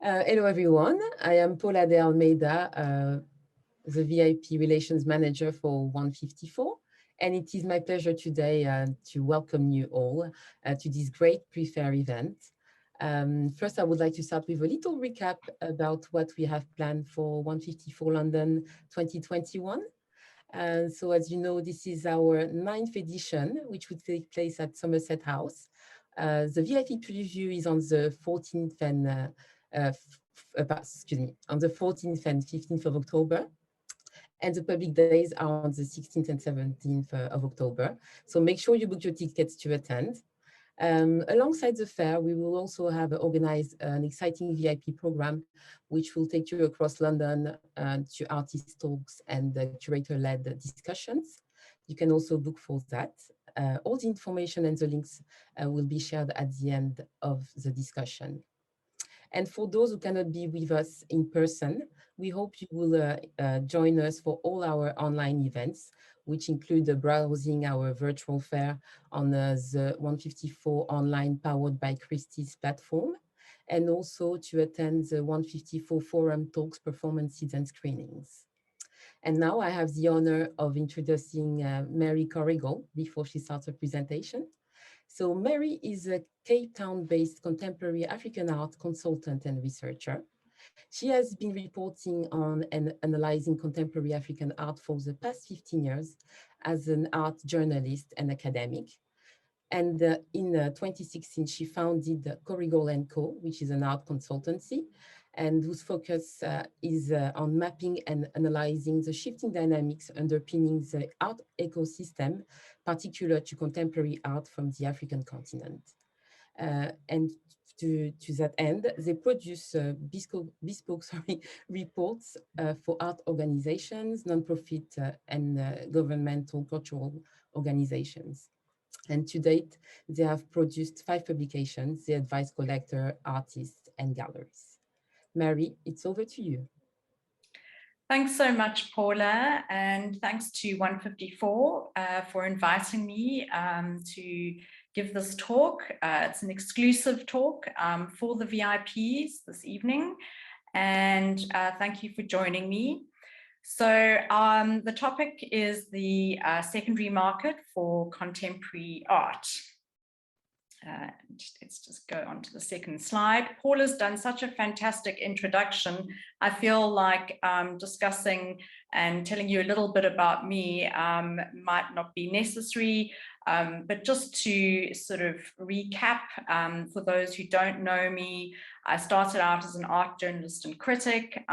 Hello, everyone. I am Paula de Almeida, the VIP Relations Manager for 154. And it is my pleasure today to welcome you all to this great pre-fair event. First, I would like to start with a little recap about what we have planned for 154 London 2021. So as you know, this is our 9th edition, which would take place at Somerset House. The VIP preview is on the 14th and on the 14th and 15th of October. And the public days are on the 16th and 17th of October. So make sure you book your tickets to attend. Alongside the fair, we will also have organized an exciting VIP program, which will take you across London to artist talks and curator-led discussions. You can also book for that. All the information and the links will be shared at the end of the discussion. And for those who cannot be with us in person, we hope you will join us for all our online events, which include browsing our virtual fair on the 154 online powered by Christie's platform, and also to attend the 154 forum talks, performances, and screenings. And now I have the honor of introducing Mary Corrigall before she starts her presentation. So Mary is a Cape Town-based contemporary African art consultant and researcher. She has been reporting on and analyzing contemporary African art for the past 15 years as an art journalist and academic. And in 2016, she founded Corrigall Co, which is an art consultancy, and whose focus is on mapping and analyzing the shifting dynamics underpinning the art ecosystem, particular to contemporary art from the African continent. And to that end, they produce bespoke reports for art organizations, nonprofit and governmental cultural organizations. And to date, they have produced 5 publications. They advise collectors, artists, and galleries. Mary, it's over to you. Thanks so much, Paula, and thanks to 154 for inviting me to give this talk. It's an exclusive talk for the VIPs this evening, and thank you for joining me. So the topic is the secondary market for contemporary art. Let's just go on to the second slide. Paula's done such a fantastic introduction. I feel like discussing and telling you a little bit about me might not be necessary, but just to sort of recap, for those who don't know me, I started out as an art journalist and critic,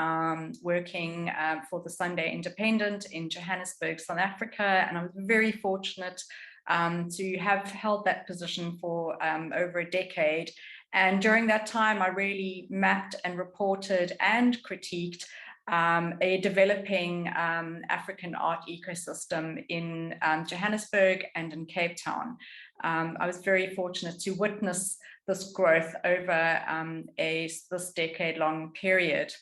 working for the Sunday Independent in Johannesburg, South Africa, and I was very fortunate to have held that position for over a decade. And during that time, I really mapped and reported and critiqued a developing African art ecosystem in Johannesburg and in Cape Town. I was very fortunate to witness this growth over this decade-long period.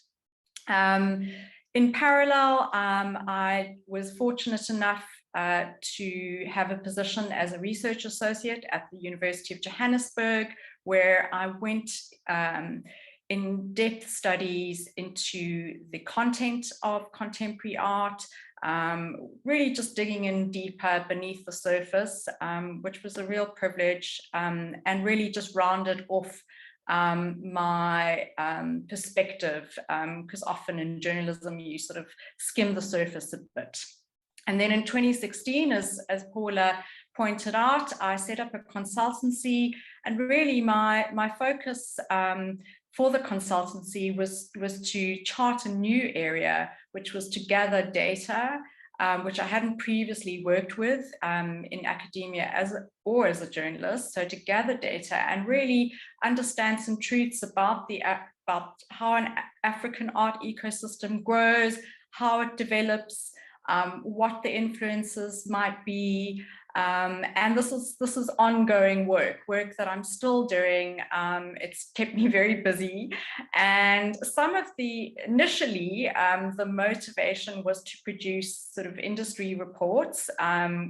In parallel, I was fortunate enough to have a position as a research associate at the University of Johannesburg, where I went in-depth studies into the content of contemporary art, really just digging in deeper beneath the surface, which was a real privilege, and really just rounded off my perspective, because often in journalism you sort of skim the surface a bit. And then in 2016, as Paula pointed out, I set up a consultancy, and really my focus for the consultancy was to chart a new area, which was to gather data, which I hadn't previously worked with in academia as a journalist. So to gather data and really understand some truths about how an African art ecosystem grows, how it develops, what the influences might be, and this is ongoing work that I'm still doing. It's kept me very busy, and initially the motivation was to produce sort of industry reports,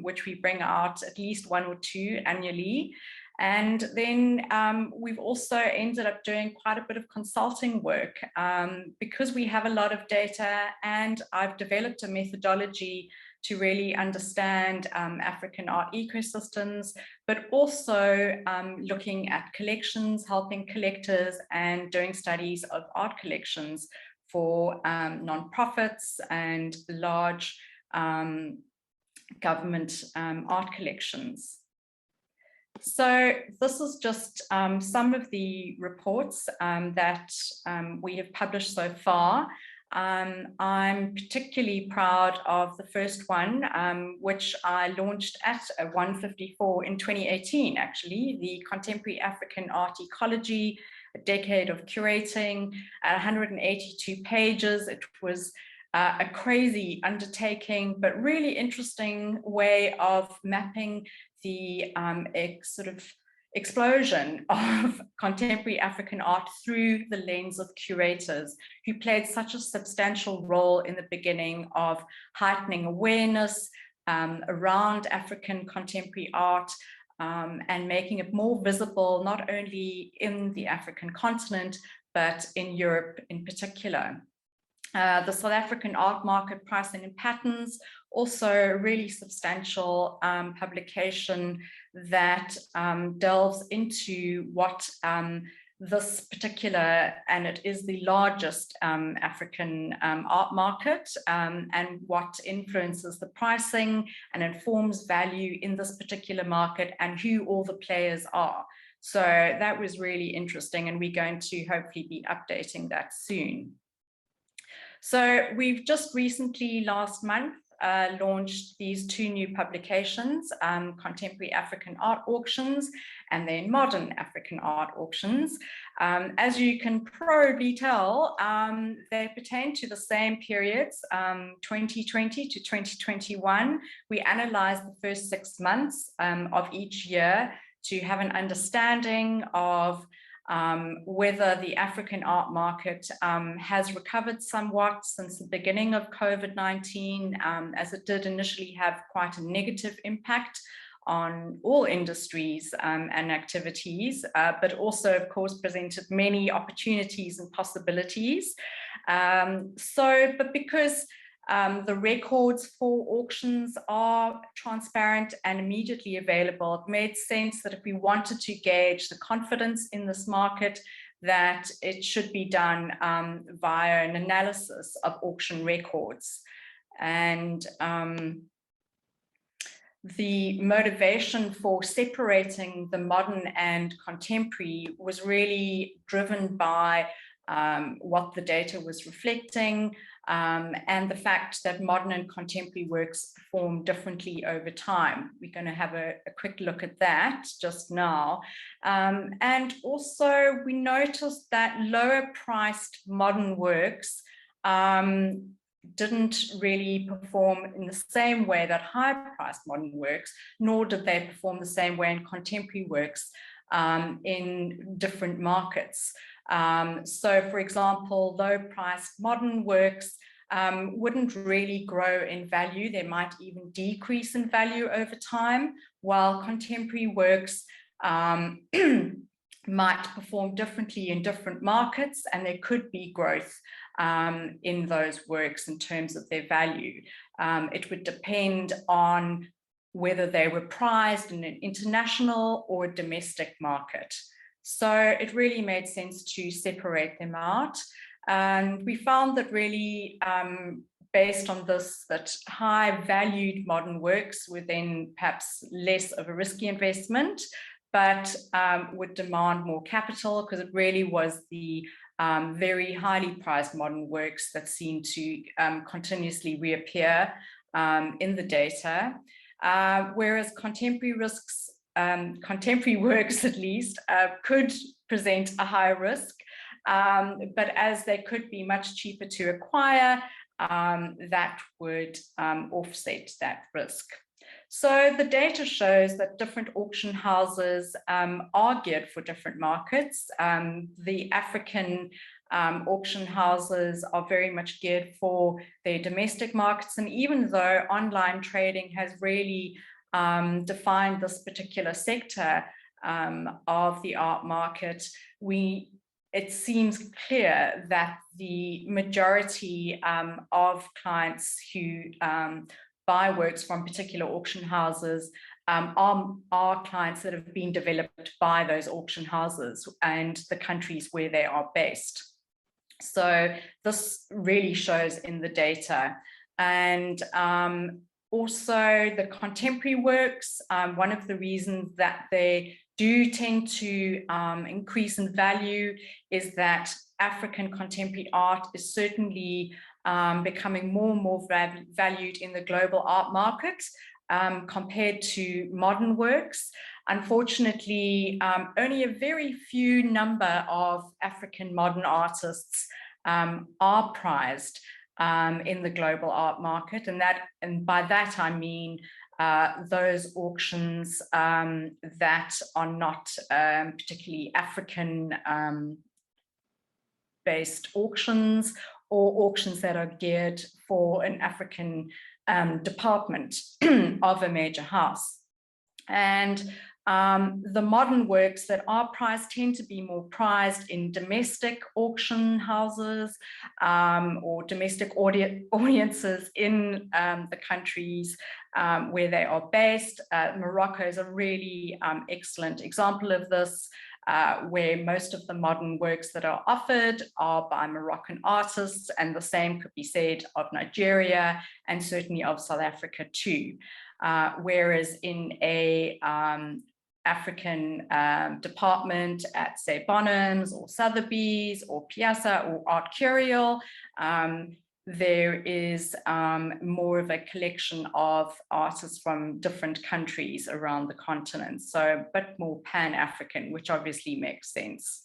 which we bring out at least 1 or 2 annually. And then we've also ended up doing quite a bit of consulting work because we have a lot of data, and I've developed a methodology to really understand African art ecosystems, but also looking at collections, helping collectors, and doing studies of art collections for nonprofits and large government art collections. So this is just some of the reports that we have published so far. I'm particularly proud of the first one, which I launched at 154 in 2018, actually, the Contemporary African Art Ecology, a decade of curating, 182 pages. It was a crazy undertaking, but really interesting way of mapping the sort of explosion of contemporary African art through the lens of curators who played such a substantial role in the beginning of heightening awareness around African contemporary art and making it more visible, not only in the African continent, but in Europe in particular. The South African art market pricing and patterns, also a really substantial publication that delves into what this particular, and it is the largest African art market, and what influences the pricing and informs value in this particular market and who all the players are. So that was really interesting, and we're going to hopefully be updating that soon. So we've just recently, last month, launched these two new publications, Contemporary African Art Auctions and then Modern African Art Auctions. As you can probably tell, they pertain to the same periods, 2020 to 2021. We analysed the first 6 months of each year to have an understanding of whether the African art market has recovered somewhat since the beginning of COVID-19, as it did initially have quite a negative impact on all industries and activities, but also, of course, presented many opportunities and possibilities. But because the records for auctions are transparent and immediately available, it made sense that if we wanted to gauge the confidence in this market, that it should be done via an analysis of auction records. And the motivation for separating the modern and contemporary was really driven by what the data was reflecting, and the fact that modern and contemporary works perform differently over time. We're going to have a quick look at that just now. And also we noticed that lower priced modern works didn't really perform in the same way that higher priced modern works, nor did they perform the same way in contemporary works in different markets. So, for example, low-priced modern works wouldn't really grow in value. They might even decrease in value over time, while contemporary works might perform differently in different markets, and there could be growth in those works in terms of their value. It would depend on whether they were prized in an international or domestic market. So it really made sense to separate them out. And we found that really, based on this, that high valued modern works were then perhaps less of a risky investment, but would demand more capital, because it really was the very highly priced modern works that seemed to continuously reappear in the data. Whereas contemporary works at least could present a higher risk, but as they could be much cheaper to acquire, that would offset that risk. So the data shows that different auction houses are geared for different markets. The African auction houses are very much geared for their domestic markets, and even though online trading has really defined this particular sector, of the art market, it seems clear that the majority of clients who buy works from particular auction houses are clients that have been developed by those auction houses and the countries where they are based. So this really shows in the data. And also the contemporary works, one of the reasons that they do tend to increase in value is that African contemporary art is certainly becoming more and more valued in the global art market compared to modern works. Unfortunately, only a very few number of African modern artists are prized in the global art market, and by that I mean those auctions that are not particularly African based auctions, or auctions that are geared for an African department of a major house. And the modern works that are prized tend to be more prized in domestic auction houses or domestic audiences in the countries where they are based. Morocco is a really excellent example of this, where most of the modern works that are offered are by Moroccan artists, and the same could be said of Nigeria and certainly of South Africa too. Whereas in a African department at, say, Bonhams or Sotheby's or Piasa or Artcurial, there is more of a collection of artists from different countries around the continent, so a bit more Pan-African, which obviously makes sense.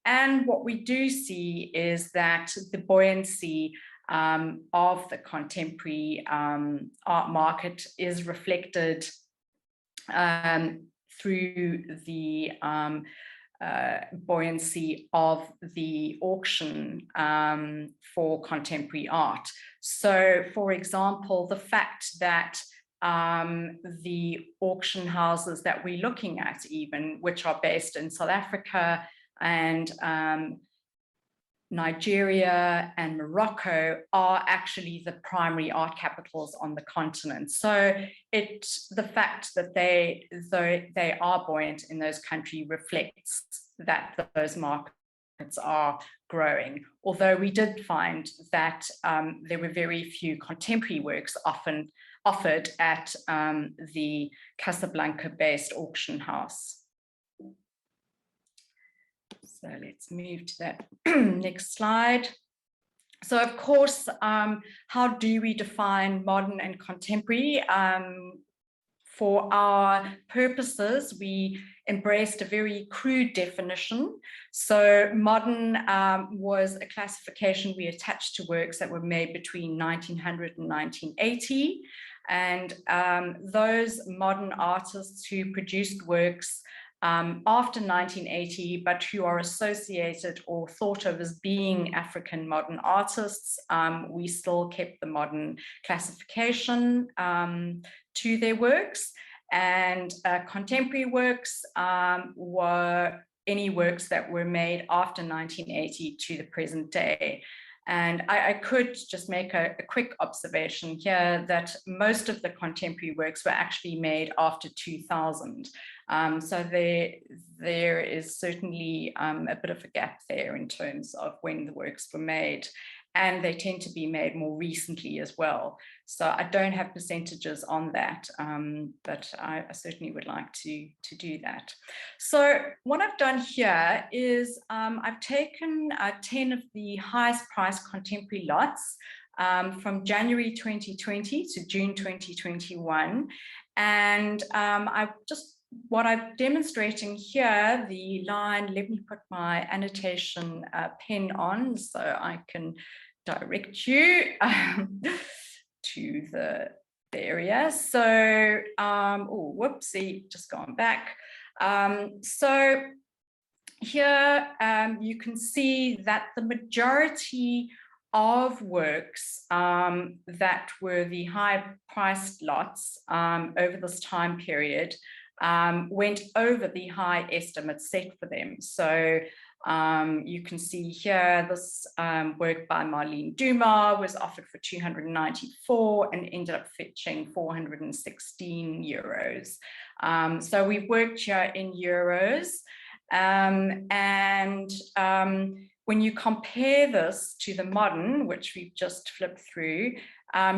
And what we do see is that the buoyancy of the contemporary art market is reflected through the buoyancy of the auction for contemporary art. So, for example, the fact that the auction houses that we're looking at, even, which are based in South Africa and Nigeria and Morocco, are actually the primary art capitals on the continent. So the fact that they are buoyant in those countries reflects that those markets are growing. Although we did find that there were very few contemporary works often offered at the Casablanca-based auction house. So let's move to that next slide. So of course, how do we define modern and contemporary? For our purposes, we embraced a very crude definition. So modern was a classification we attached to works that were made between 1900 and 1980. And those modern artists who produced works after 1980, but who are associated or thought of as being African modern artists, we still kept the modern classification to their works. And contemporary works were any works that were made after 1980 to the present day. And I could just make a quick observation here that most of the contemporary works were actually made after 2000. So there is certainly a bit of a gap there in terms of when the works were made. And they tend to be made more recently as well. So I don't have percentages on that, but I certainly would like to do that. So what I've done here is I've taken 10 of the highest priced contemporary lots from January 2020 to June 2021. And what I'm demonstrating here, the line, let me put my annotation pen on so I can direct you to the area. So, oh, whoopsie, just gone back. So here you can see that the majority of works that were the high priced lots over this time period went over the high estimate set for them. So you can see here, this work by Marlene Dumas was offered for 294 and ended up fetching 416 euros. So we worked here in euros. When you compare this to the modern, which we've just flipped through,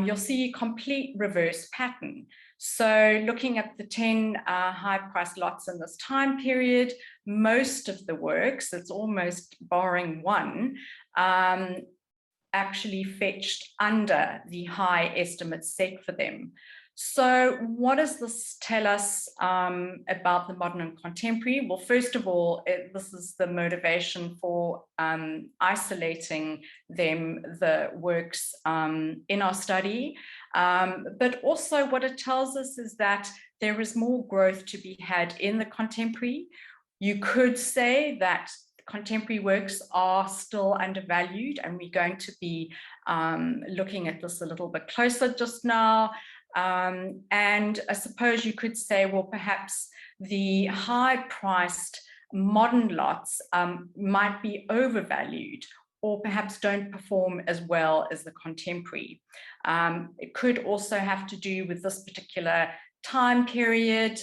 you'll see a complete reverse pattern. So looking at the 10 high-priced lots in this time period, most of the works, it's almost barring one, actually fetched under the high estimate set for them. So what does this tell us about the modern and contemporary? Well, first of all, this is the motivation for isolating them, the works in our study. But also what it tells us is that there is more growth to be had in the contemporary. You could say that contemporary works are still undervalued, and we're going to be looking at this a little bit closer just now. And I suppose you could say, well, perhaps the high-priced modern lots might be overvalued, or perhaps don't perform as well as the contemporary. It could also have to do with this particular time period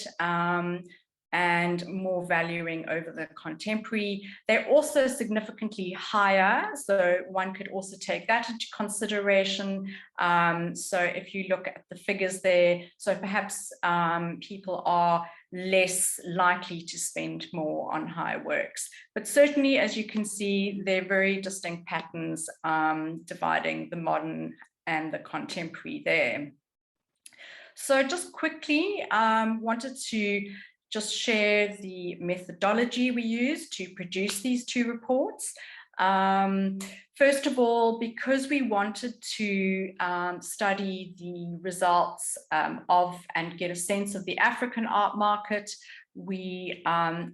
and more valuing over the contemporary. They're also significantly higher, so one could also take that into consideration. So if you look at the figures there, so perhaps people are less likely to spend more on high works. But certainly, as you can see, they're very distinct patterns dividing the modern and the contemporary there. So just quickly, wanted to just share the methodology we used to produce these two reports. First of all, because we wanted to study the results of and get a sense of the African art market, we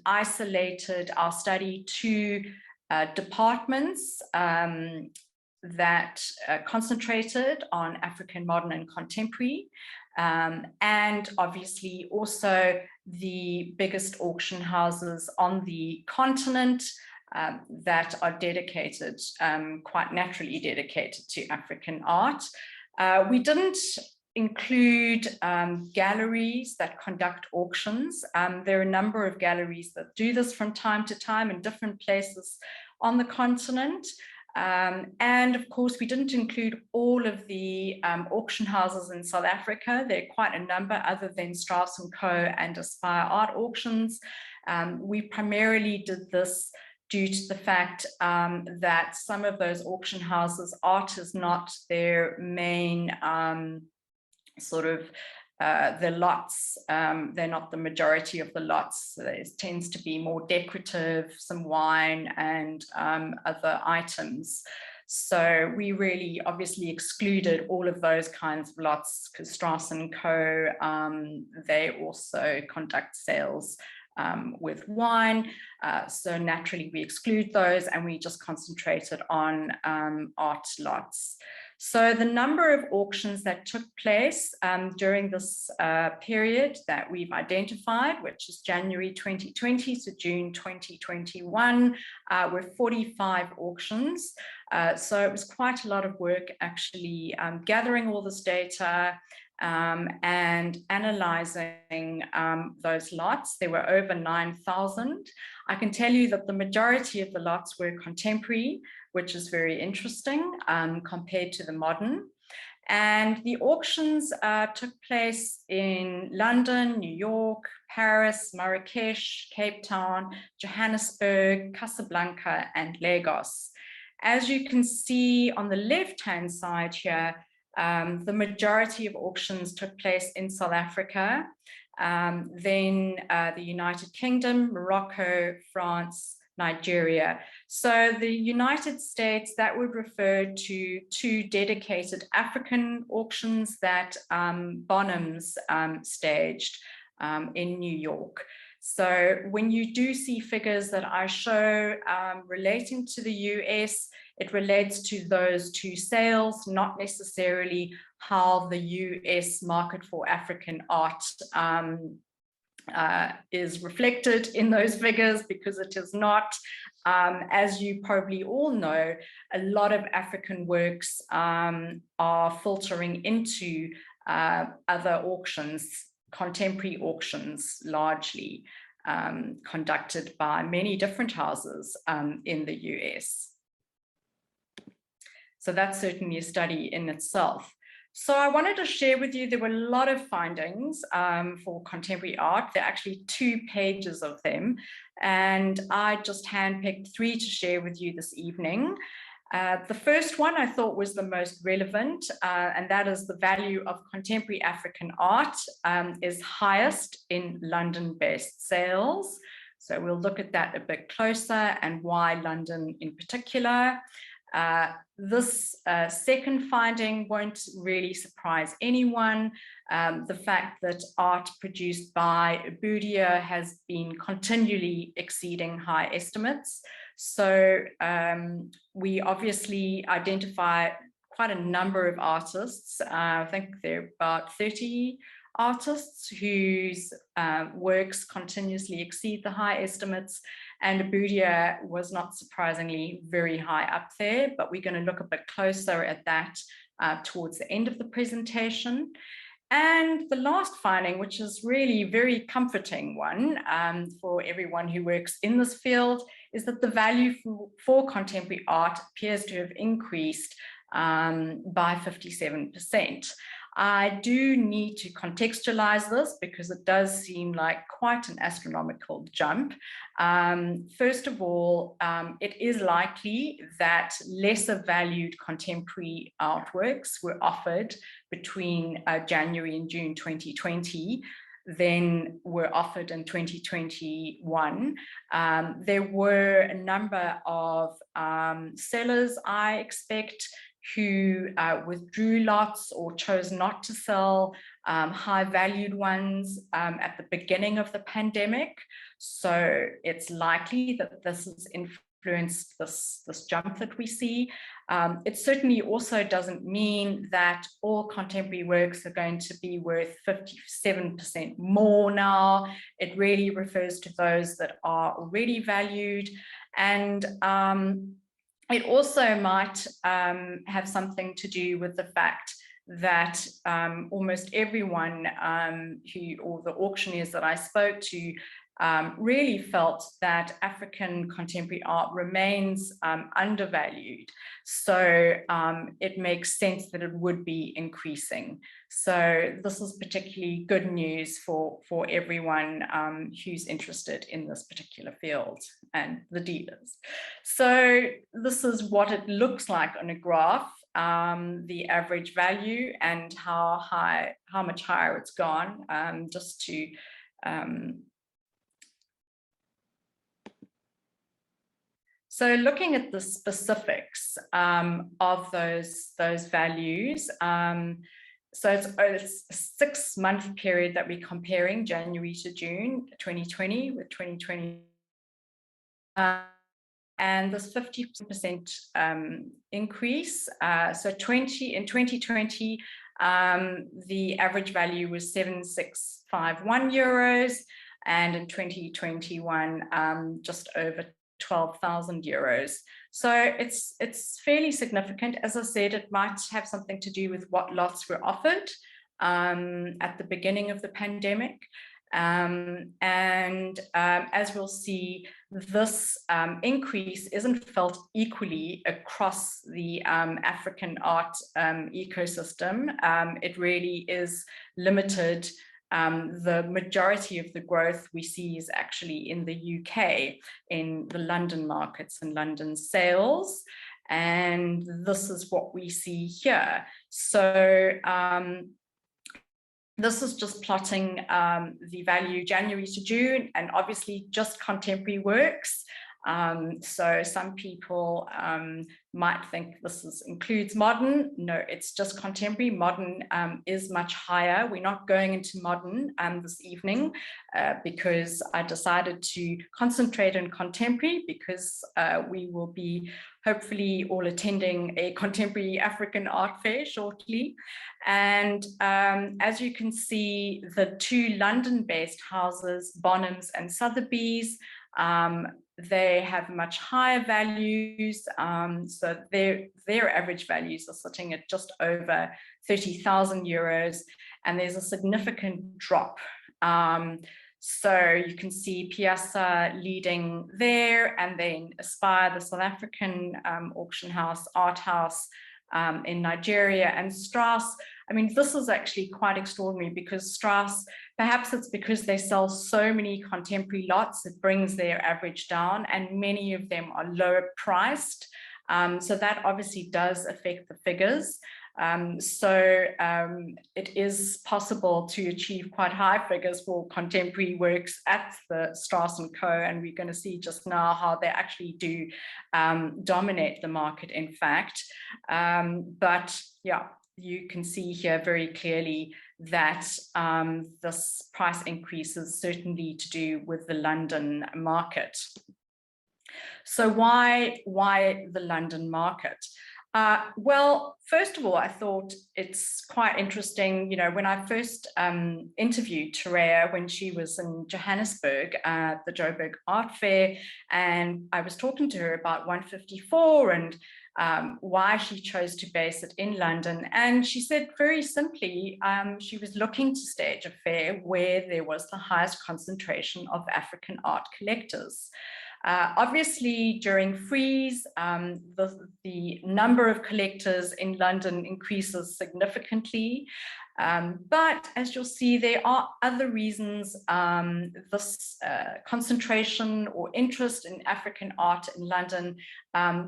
isolated our study to departments that concentrated on African modern and contemporary. And obviously also the biggest auction houses on the continent that are dedicated, quite naturally dedicated to African art. We didn't include galleries that conduct auctions. There are a number of galleries that do this from time to time in different places on the continent. And of course, we didn't include all of the auction houses in South Africa. There are quite a number other than Strauss Co and Aspire Art Auctions. We primarily did this due to the fact that some of those auction houses, art is not their main the lots, they're not the majority of the lots. So there tends to be more decorative, some wine and other items. So we really obviously excluded all of those kinds of lots because Strauss Co, they also conduct sales with wine. So naturally we exclude those and we just concentrated on art lots. So the number of auctions that took place during this period that we've identified, which is January 2020 to June 2021, were 45 auctions. So it was quite a lot of work actually gathering all this data and analyzing those lots. There were over 9,000. I can tell you that the majority of the lots were contemporary, which is very interesting compared to the modern. And the auctions took place in London, New York, Paris, Marrakesh, Cape Town, Johannesburg, Casablanca, and Lagos. As you can see on the left-hand side here, the majority of auctions took place in South Africa, then the United Kingdom, Morocco, France, Nigeria. So the United States, that would refer to two dedicated African auctions that Bonhams staged in New York. So when you do see figures that I show relating to the US, it relates to those two sales, not necessarily how the US market for African art is reflected in those figures, because it is not. As you probably all know, a lot of African works are filtering into other auctions, contemporary auctions largely, conducted by many different houses in the US. So that's certainly a study in itself. So I wanted to share with you, there were a lot of findings for contemporary art. There are actually 2 pages of them, and I just handpicked 3 to share with you this evening. The first one I thought was the most relevant, and that is the value of contemporary African art is highest in London-based sales. So we'll look at that a bit closer and why London in particular. This second finding won't really surprise anyone. The fact that art produced by Boudia has been continually exceeding high estimates. So we obviously identify quite a number of artists. I think there are about 30 artists whose works continuously exceed the high estimates, and Boudia was not surprisingly very high up there, but we're going to look a bit closer at that towards the end of the presentation. And the last finding, which is really very comforting one for everyone who works in this field, is that the value for contemporary art appears to have increased by 57%. I do need to contextualize this because it does seem like quite an astronomical jump. First of all, it is likely that lesser valued contemporary artworks were offered between January and June 2020 than were offered in 2021. There were a number of sellers, I expect, who withdrew lots or chose not to sell high valued ones at the beginning of the pandemic. So it's likely that this has influenced this jump that we see. It certainly also doesn't mean that all contemporary works are going to be worth 57% more now. It really refers to those that are already valued. And it also might have something to do with the fact that almost everyone or the auctioneers that I spoke to really felt that African contemporary art remains undervalued. So it makes sense that it would be increasing. So this is particularly good news for everyone who's interested in this particular field and the dealers. So this is what it looks like on a graph, the average value and how much higher it's gone, just to so looking at the specifics of those values, so it's a 6-month period that we're comparing, January to June 2020 with 2020. And this 50% increase, so in 2020, the average value was 7,651 euros, and in 2021, just over 12,000 euros. So it's fairly significant. As I said, it might have something to do with what lots were offered at the beginning of the pandemic. As we'll see, this increase isn't felt equally across the African art ecosystem. It really is limited. The majority of the growth we see is actually in the UK, in the London markets and London sales. And this is what we see here. So this is just plotting the value January to June, and obviously just contemporary works. So some people might think includes modern. No, it's just contemporary. Modern is much higher. We're not going into modern this evening because I decided to concentrate on contemporary, because we will be hopefully all attending a contemporary African art fair shortly. And as you can see, the two London-based houses, Bonhams and Sotheby's, they have much higher values. So their average values are sitting at just over 30,000 euros, and there's a significant drop. So you can see Piasa leading there, and then Aspire, the South African auction house, Arthouse in Nigeria, and Strauss. I mean, this is actually quite extraordinary, because Strauss, perhaps it's because they sell so many contemporary lots, it brings their average down, and many of them are lower priced. So that obviously does affect the figures. It is possible to achieve quite high figures for contemporary works at the Strauss Co, and we're going to see just now how they actually do dominate the market, in fact. But yeah, you can see here very clearly that this price increase is certainly to do with the London market. So why the London market? Well, first of all, I thought it's quite interesting, you know, when I first interviewed Terea when she was in Johannesburg at the Joburg Art Fair, and I was talking to her about 154 and why she chose to base it in London. And she said very simply, she was looking to stage a fair where there was the highest concentration of African art collectors. Obviously, during Frieze, the number of collectors in London increases significantly. But as you'll see, there are other reasons this concentration or interest in African art in London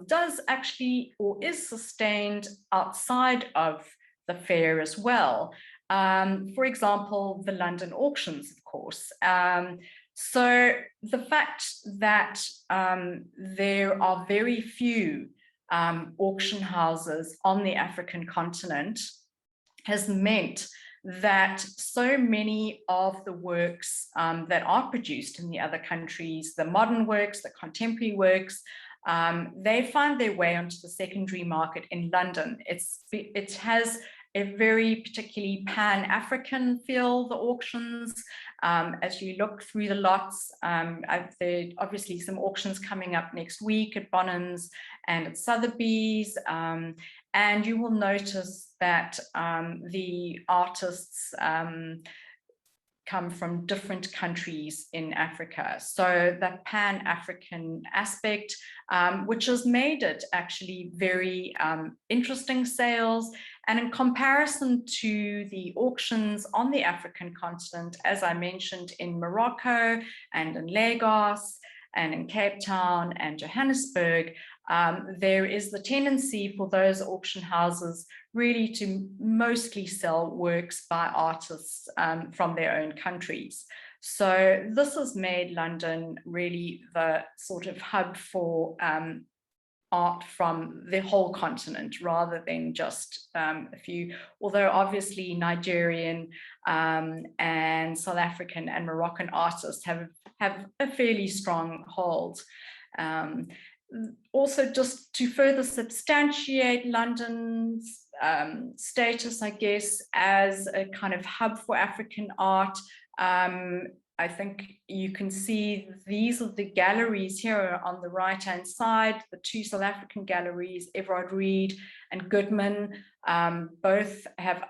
does actually, or is sustained outside of the fair as well. For example, the London auctions, of course. So the fact that there are very few auction houses on the African continent has meant that so many of the works that are produced in the other countries, the modern works, the contemporary works, they find their way onto the secondary market in London. It has a very particularly Pan-African feel, the auctions. As you look through the lots, there are obviously some auctions coming up next week at Bonhams and at Sotheby's, and you will notice that the artists come from different countries in Africa. So that Pan-African aspect, which has made it actually very interesting sales. And in comparison to the auctions on the African continent, as I mentioned, in Morocco and in Lagos and in Cape Town and Johannesburg, there is the tendency for those auction houses really to mostly sell works by artists from their own countries. So this has made London really the sort of hub for art from the whole continent rather than just a few, although obviously Nigerian and South African and Moroccan artists have a fairly strong hold. Also, just to further substantiate London's status, I guess, as a kind of hub for African art, I think you can see these are the galleries here on the right-hand side, the two South African galleries, Everard Reed and Goodman, both have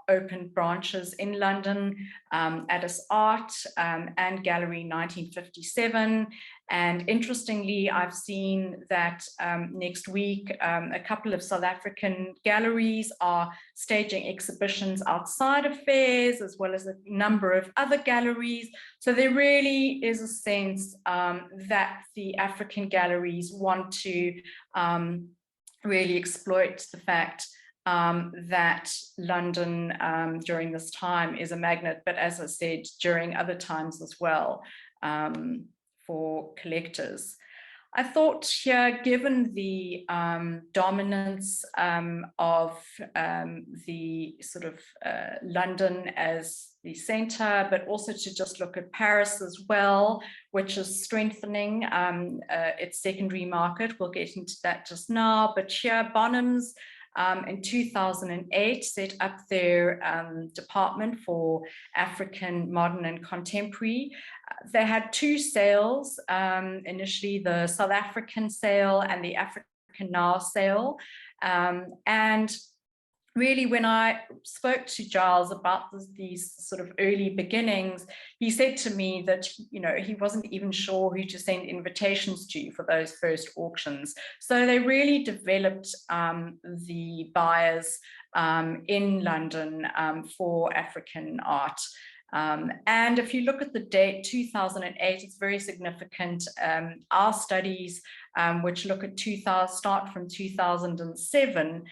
opened branches in London, Addis Art and Gallery 1957. And interestingly, I've seen that next week, a couple of South African galleries are staging exhibitions outside of fairs, as well as a number of other galleries. So there really is a sense that the African galleries want to really exploit the fact that London during this time is a magnet, but as I said, during other times as well, for collectors. I thought here, given the dominance of the sort of London as the center, but also to just look at Paris as well, which is strengthening its secondary market. We'll get into that just now, but here Bonhams in 2008 set up their department for African modern and contemporary. They had two sales, initially the South African sale and the African Now sale. And really, when I spoke to Giles about these sort of early beginnings, he said to me that, you know, he wasn't even sure who to send invitations to for those first auctions. So they really developed the buyers in London for African art. And if you look at the date 2008, it's very significant. Our studies, which look at start from 2007,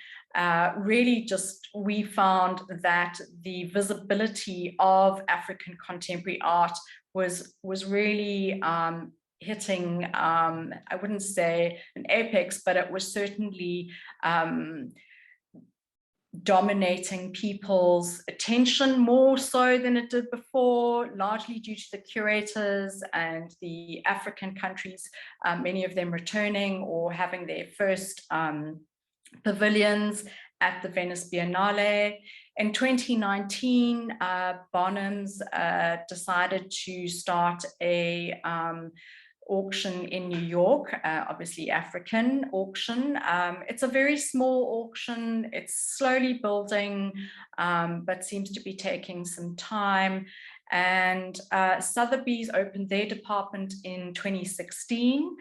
really just, we found that the visibility of African contemporary art was really hitting, I wouldn't say an apex, but it was certainly dominating people's attention more so than it did before, largely due to the curators and the African countries, many of them returning or having their first pavilions at the Venice Biennale. In 2019, Bonhams decided to start a auction in New York, obviously African auction. It's a very small auction. It's slowly building, but seems to be taking some time. And Sotheby's opened their department in 2016.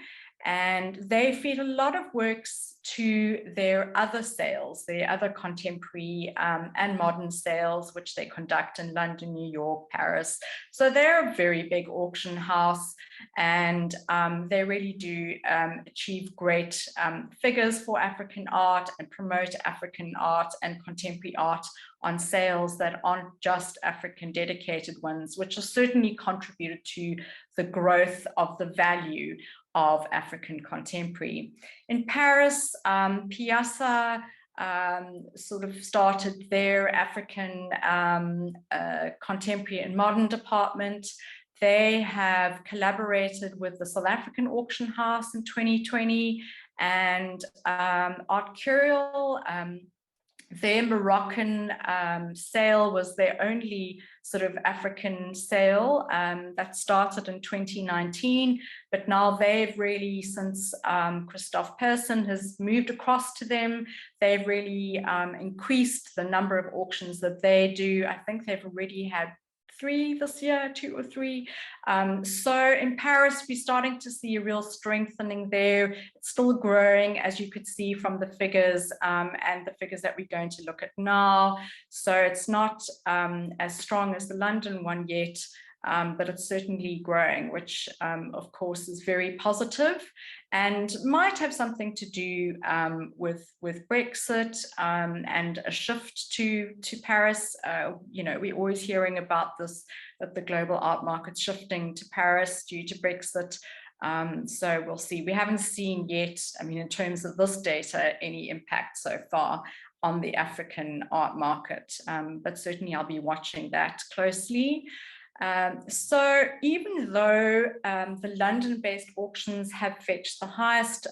And they feed a lot of works to their other sales, their other contemporary and modern sales, which they conduct in London, New York, Paris. So they're a very big auction house, and they really do achieve great figures for African art and promote African art and contemporary art on sales that aren't just African dedicated ones, which has certainly contributed to the growth of the value of African contemporary. In Paris, Piasa sort of started their African contemporary and modern department. They have collaborated with the South African auction house in 2020 and Artcurial. Their Moroccan sale was their only sort of African sale that started in 2019, but now they've really, since Christophe Persson has moved across to them, they've really increased the number of auctions that they do. I think they've already had 3 this year, 2 or 3. So in Paris, we're starting to see a real strengthening there. It's still growing, as you could see from the figures and the figures that we're going to look at now. So it's not as strong as the London one yet, but it's certainly growing, which of course is very positive and might have something to do with Brexit and a shift to Paris. You know, we're always hearing about this, that the global art market's shifting to Paris due to Brexit. So we'll see. We haven't seen yet, I mean, in terms of this data, any impact so far on the African art market, but certainly I'll be watching that closely. So even though the London-based auctions have fetched the highest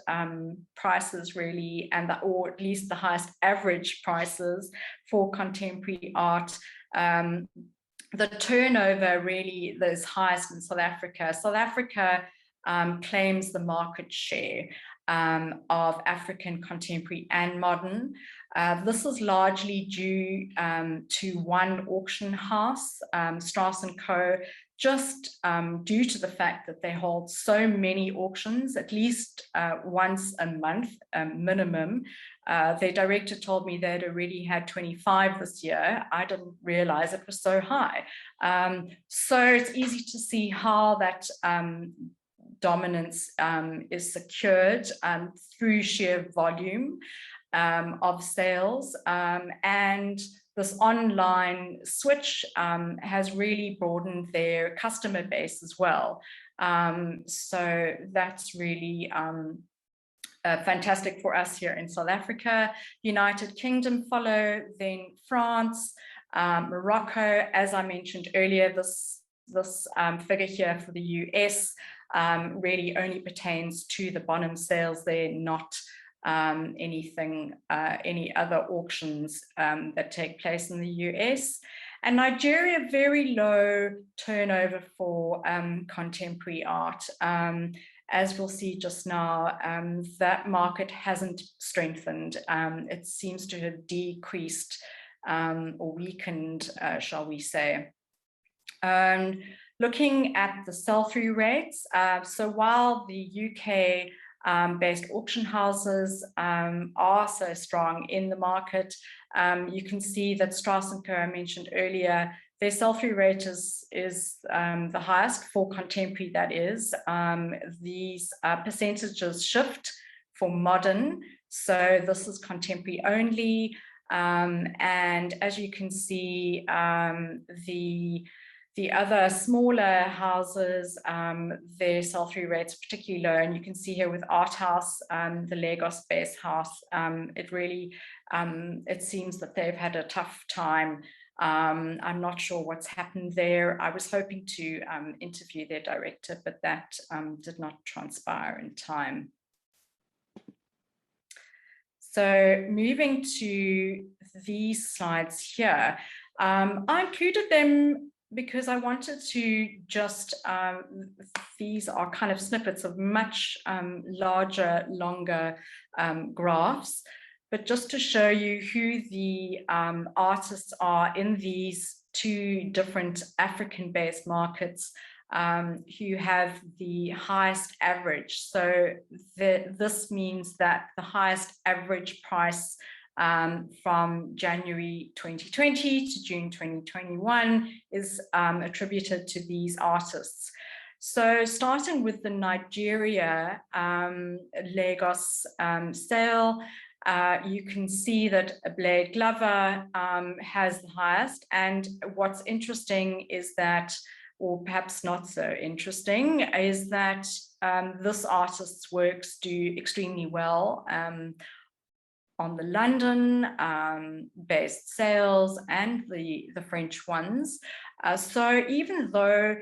prices really, and or at least the highest average prices for contemporary art, the turnover really is highest in South Africa. South Africa claims the market share of African contemporary and modern. This is largely due to one auction house, Strauss Co, just due to the fact that they hold so many auctions, at least once a month minimum. Their director told me they'd already had 25 this year. I didn't realize it was so high. So it's easy to see how that dominance is secured through sheer volume of sales, and this online switch has really broadened their customer base as well. So that's really fantastic for us here in South Africa. United Kingdom follow, then France, Morocco. As I mentioned earlier, this figure here for the US really only pertains to the Bonhams sales. They're not any other auctions that take place in the US. And Nigeria, very low turnover for contemporary art. As we'll see just now, that market hasn't strengthened. It seems to have decreased or weakened, shall we say. Looking at the sell-through rates, so while the UK based auction houses are so strong in the market, you can see that Strauss Co, I mentioned earlier, their sell-through rate is the highest for contemporary, that is. These percentages shift for modern, so this is contemporary only. And as you can see, the other smaller houses, their sell-through rates are particularly low, and you can see here with Arthouse, the Lagos-based house, it really, it seems that they've had a tough time. I'm not sure what's happened there. I was hoping to interview their director, but that did not transpire in time. So moving to these slides here, I included them because I wanted to just, these are kind of snippets of much larger, longer graphs, but just to show you who the artists are in these two different African-based markets who have the highest average. So this means that the highest average price from January 2020 to June 2021 is attributed to these artists. So starting with the Nigeria Lagos sale, you can see that Blade Glover has the highest. And what's interesting is that, or perhaps not so interesting, is that this artist's works do extremely well on the London based sales and the French ones. So even though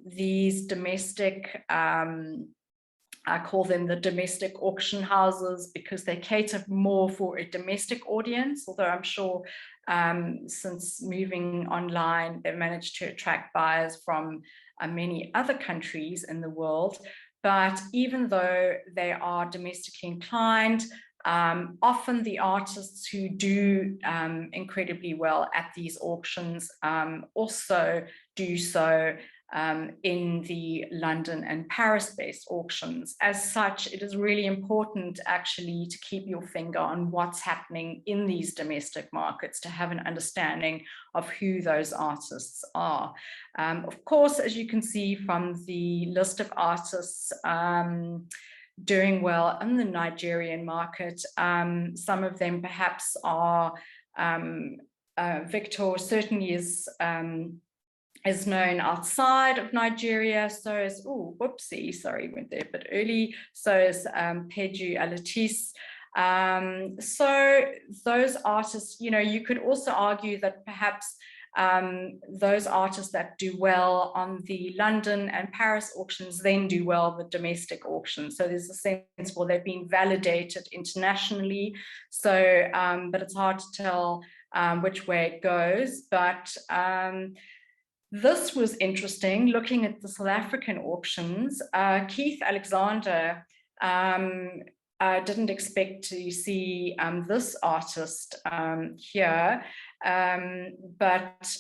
these domestic, I call them the domestic auction houses because they cater more for a domestic audience, although I'm sure since moving online, they've managed to attract buyers from many other countries in the world. But even though they are domestically inclined, often the artists who do incredibly well at these auctions also do so in the London and Paris-based auctions. As such, it is really important actually to keep your finger on what's happening in these domestic markets to have an understanding of who those artists are. Of course, as you can see from the list of artists doing well in the Nigerian market, some of them perhaps are, Victor certainly is known outside of Nigeria, so is, oh, whoopsie, sorry, went there a bit early, so is Peju Alatis. So those artists, you know, you could also argue that perhaps those artists that do well on the London and Paris auctions then do well with domestic auctions. So there's a sense, well, they've been validated internationally. So, but it's hard to tell which way it goes. But this was interesting, looking at the South African auctions. Keith Alexander didn't expect to see this artist here, but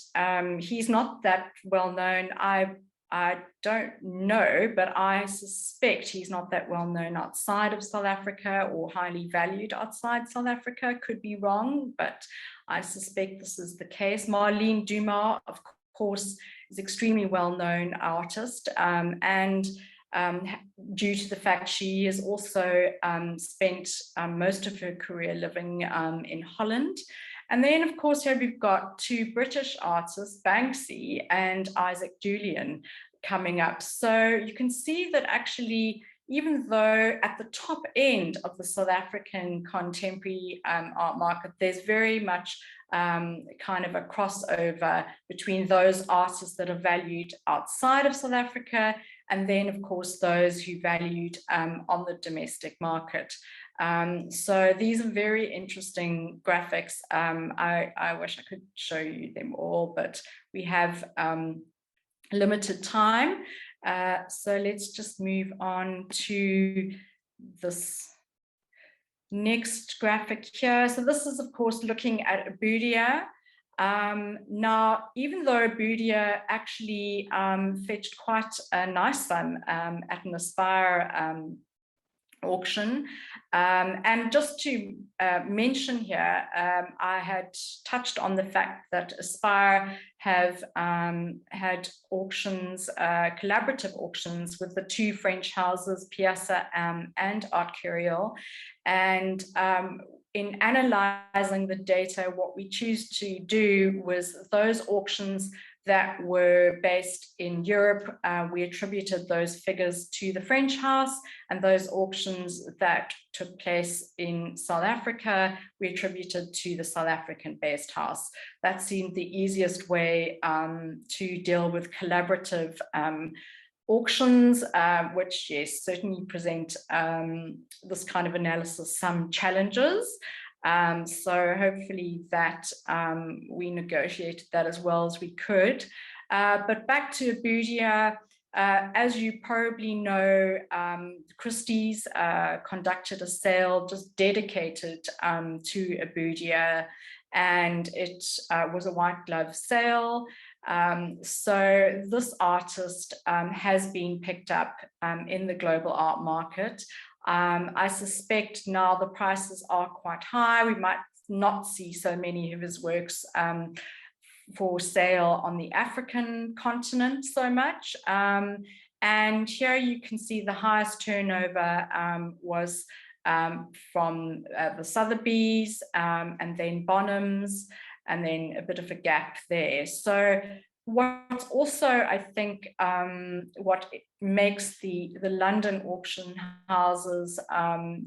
he's not that well known. I don't know, but I suspect he's not that well known outside of South Africa or highly valued outside South Africa. Could be wrong, but I suspect this is the case. Marlene Dumas, of course, is extremely well-known artist, and due to the fact she has also spent most of her career living in Holland. And then, of course, here we've got two British artists, Banksy and Isaac Julian. coming up. So you can see that actually, even though at the top end of the South African contemporary art market, there's very much kind of a crossover between those artists that are valued outside of South Africa, and then of course those who valued on the domestic market. So these are very interesting graphics. I wish I could show you them all, but we have limited time. So let's just move on to this next graphic here. So this is, of course, looking at Abudia. Now, even though Abudia actually fetched quite a nice sum at an Aspire auction, and just to mention here, I had touched on the fact that Aspire have had auctions, collaborative auctions with the two French houses, Piasa and Artcurial, and in analyzing the data, what we choose to do was those auctions that were based in Europe, we attributed those figures to the French house, and those auctions that took place in South Africa, we attributed to the South African-based house. That seemed the easiest way to deal with collaborative auctions, which, yes, certainly present this kind of analysis some challenges. So hopefully that we negotiated that as well as we could. But back to Abudia, as you probably know, Christie's conducted a sale just dedicated to Abudia, and it was a white glove sale. So this artist has been picked up in the global art market. I suspect now the prices are quite high. We might not see so many of his works for sale on the African continent so much. And here you can see the highest turnover was from the Sotheby's, and then Bonhams, and then a bit of a gap there. So what's also, I think, what makes the London auction houses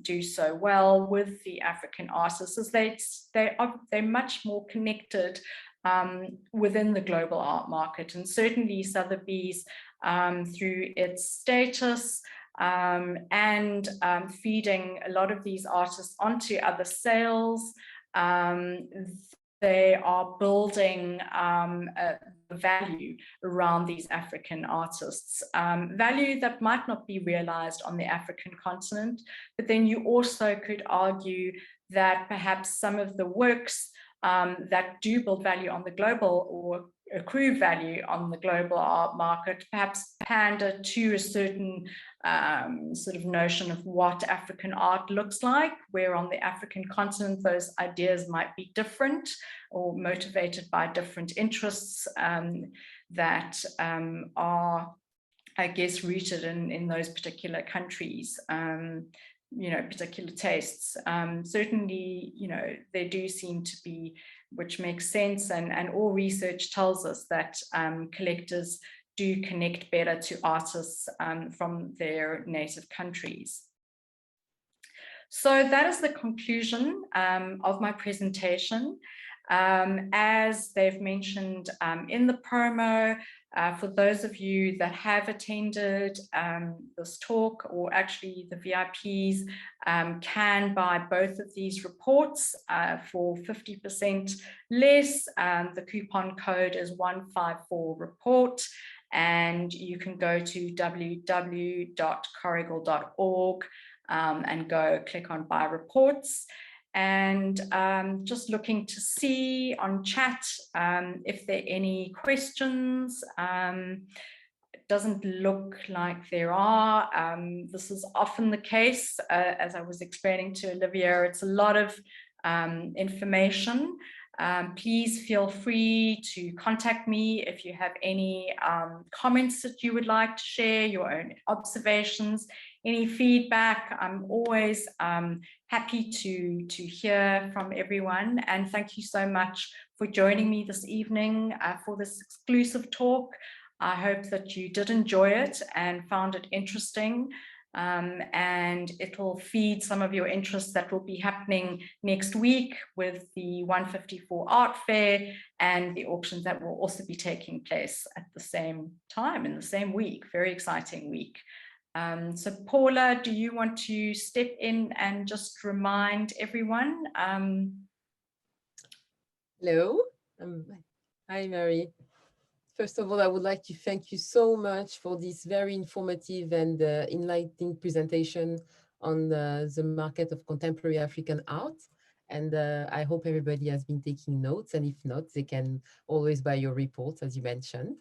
do so well with the African artists is they're much more connected within the global art market, and certainly Sotheby's through its status and feeding a lot of these artists onto other sales. They are building value around these African artists, value that might not be realized on the African continent, but then you also could argue that perhaps some of the works that do build value on the global or accrue value on the global art market perhaps pander to a certain sort of notion of what African art looks like, where on the African continent those ideas might be different or motivated by different interests that are, I guess, rooted in those particular countries. You know, particular tastes. Certainly, you know, they do seem to be, which makes sense, and all research tells us that collectors do connect better to artists from their native countries. So that is the conclusion of my presentation. As they've mentioned in the promo, for those of you that have attended this talk, or actually the VIPs can buy both of these reports for 50% less. The coupon code is 154report, and you can go to www.corrigall.org and go click on buy reports. And just looking to see on chat if there are any questions. It doesn't look like there are. This is often the case, as I was explaining to Olivia, it's a lot of information. Please feel free to contact me if you have any comments that you would like to share, your own observations, any feedback. I'm always happy to hear from everyone. And thank you so much for joining me this evening for this exclusive talk. I hope that you did enjoy it and found it interesting. And it'll feed some of your interests that will be happening next week with the 154 Art Fair and the auctions that will also be taking place at the same time in the same week. Very exciting week. So Paula, do you want to step in and just remind everyone? Hello. Hi, Mary. First of all, I would like to thank you so much for this very informative and enlightening presentation on the market of contemporary African art. And I hope everybody has been taking notes. And if not, they can always buy your reports, as you mentioned.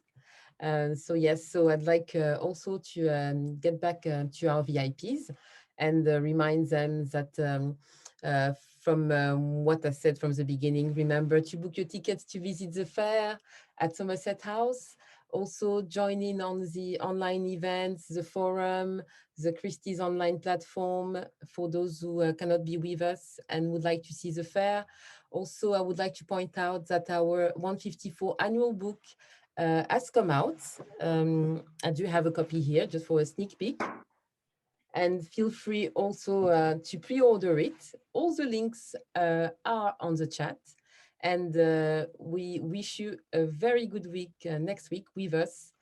So yes, so I'd like also to get back to our VIPs and remind them that from what I said from the beginning, remember to book your tickets to visit the fair at Somerset House. Also join in on the online events, the forum, the Christie's online platform for those who cannot be with us and would like to see the fair. Also, I would like to point out that our 154 annual book has come out. I do have a copy here just for a sneak peek. And feel free also to pre-order it. All the links are on the chat. And we wish you a very good week next week with us.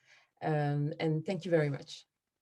And thank you very much.